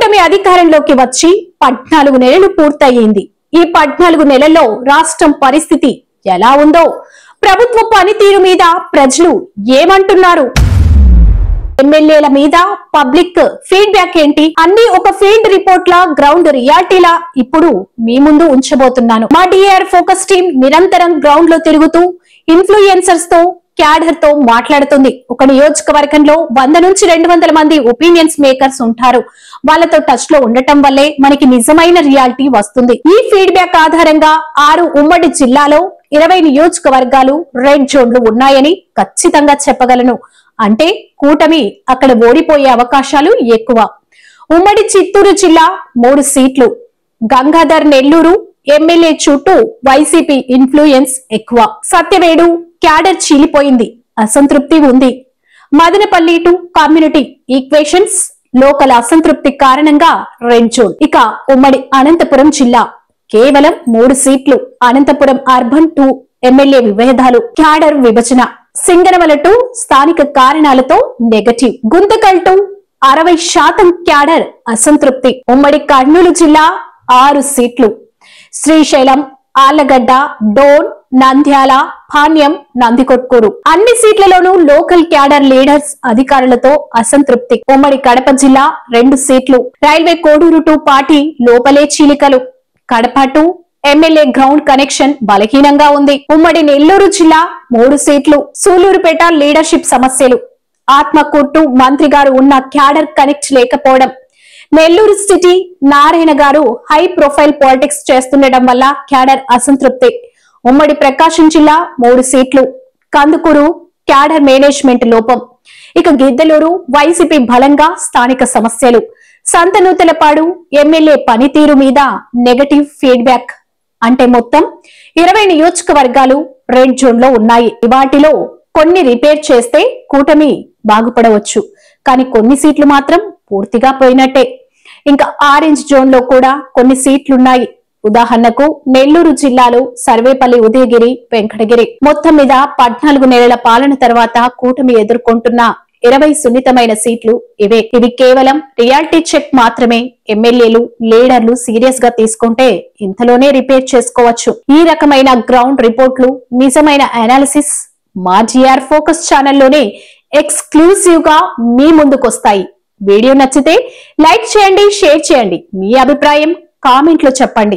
కూటమి అధికారంలోకి వచ్చి 14 నెలలు పూర్తయింది. ఈ 14 నెలల్లో రాష్ట్రం పరిస్థితి ఎలా ఉందో, ప్రభుత్వ పనితీరు మీద ప్రజలు ఏమంటున్నారు, ఎమ్మెల్యేల మీద పబ్లిక్ ఫీడ్బ్యాక్ ఏంటి, అన్ని ఒక ఫీల్డ్ రిపోర్ట్ లా, గ్రౌండ్ రియాలిటీలా ఇప్పుడు మీ ముందు ఉంచబోతున్నాను. మా డిఆర్ ఫోకస్ టీం నిరంతరం గ్రౌండ్ లో తిరుగుతూ ఇన్ఫ్లుయెన్సర్స్ తో, క్యాడర్ తో మాట్లాడుతుంది. ఒక నియోజకవర్గంలో 100 నుంచి 200 మంది ఒపీనియన్స్ మేకర్స్ ఉంటారు. వాళ్ళతో టచ్ లో ఉండటం వల్లే మనకి నిజమైన రియాలిటీ వస్తుంది. ఈ ఫీడ్బ్యాక్ ఆధారంగా 6 ఉమ్మడి జిల్లాలో 20 నియోజకవర్గాలు రెడ్ జోన్లు ఉన్నాయని ఖచ్చితంగా చెప్పగలను. అంటే కూటమి అక్కడ ఓడిపోయే అవకాశాలు ఎక్కువ. ఉమ్మడి చిత్తూరు జిల్లా 3 సీట్లు, గంగాధర్ నెల్లూరు ఎమ్మెల్యే చుట్టూ వైసీపీ ఇన్ఫ్లుయెన్స్ ఎక్కువ. సత్యవేడు క్యాడర్ చీలిపోయింది, అసంతృప్తి ఉంది. Madanapalle to community equations, local అసంతృప్తి కారణంగా రెడ్ జోన్. ఇక ఉమ్మడి అనంతపురం జిల్లా కేవలం 3 సీట్లు, అనంతపురం అర్బన్ 2 ఎమ్మెల్యే విభేదాలు, క్యాడర్ విభజన. సింగనమల టు స్థానిక కారణాలతో నెగటివ్, గుంతకల్ టు 60% క్యాడర్ అసంతృప్తి. ఉమ్మడి కర్నూలు జిల్లా 6 సీట్లు, శ్రీశైలం, ఆళ్లగడ్డ, డోన్, నంద్యాల, పాణ్యం, నందికొట్కూరు అన్ని సీట్లలోనూ లోకల్ క్యాడర్ లీడర్స్ అధికారులతో అసంతృప్తి. ఉమ్మడి కడప జిల్లా 2 సీట్లు, రైల్వే కోడూరు టు పార్టీ లోపలే చీలికలు. Kadapa to MLA ground connection బలహీనంగా ఉంది. ఉమ్మడి నెల్లూరు జిల్లా 3 సీట్లు, సూలూరుపేట లీడర్షిప్ సమస్యలు. ఆత్మకూరు టు మంత్రి గారు ఉన్న క్యాడర్ కనెక్ట్ లేకపోవడం. నెల్లూరు సిటీ నారాయణ గారు హై ప్రొఫైల్ పాలిటిక్స్ చేస్తుండటం వల్ల క్యాడర్ అసంతృప్తి. ఉమ్మడి ప్రకాశం జిల్లా 3 సీట్లు, కందుకూరు క్యాడర్ మేనేజ్మెంట్ లోపం. ఇక గిద్దలూరు వైసీపీ బలంగా స్థానిక సమస్యలు. సంతనూతలపాడు ఎమ్మెల్యే పనితీరు మీద నెగటివ్ ఫీడ్బ్యాక్. అంటే మొత్తం 20 నియోజకవర్గాలు రెడ్ జోన్ లో ఉన్నాయి. వాటిలో కొన్ని రిపేర్ చేస్తే కూటమి బాగుపడవచ్చు, కానీ కొన్ని సీట్లు మాత్రం పూర్తిగా పోయినట్టే. ఇంకా ఆరెంజ్ జోన్ లో కూడా కొన్ని సీట్లున్నాయి. ఉదాహరణకు నెల్లూరు జిల్లాలో సర్వేపల్లి, ఉదయగిరి, వెంకటగిరి. మొత్తం మీద 14 నెలల పాలన తర్వాత కూటమి ఎదుర్కొంటున్న 20 సున్నితమైన సీట్లు ఇవే. ఇవి కేవలం రియాలిటీ చెక్ మాత్రమే. ఎమ్మెల్యేలు, లీడర్లు సీరియస్ గా తీసుకుంటే ఇంతలోనే రిపేర్ చేసుకోవచ్చు. ఈ రకమైన గ్రౌండ్ రిపోర్ట్లు, నిజమైన అనాలిసిస్ మా జిఆర్ ఫోకస్ ఛానల్లోనే ఎక్స్క్లూసివ్ గా మీ ముందుకొస్తాయి. వీడియో నచ్చితే లైక్ చేయండి, షేర్ చేయండి, మీ అభిప్రాయం కామెంట్ లో చెప్పండి.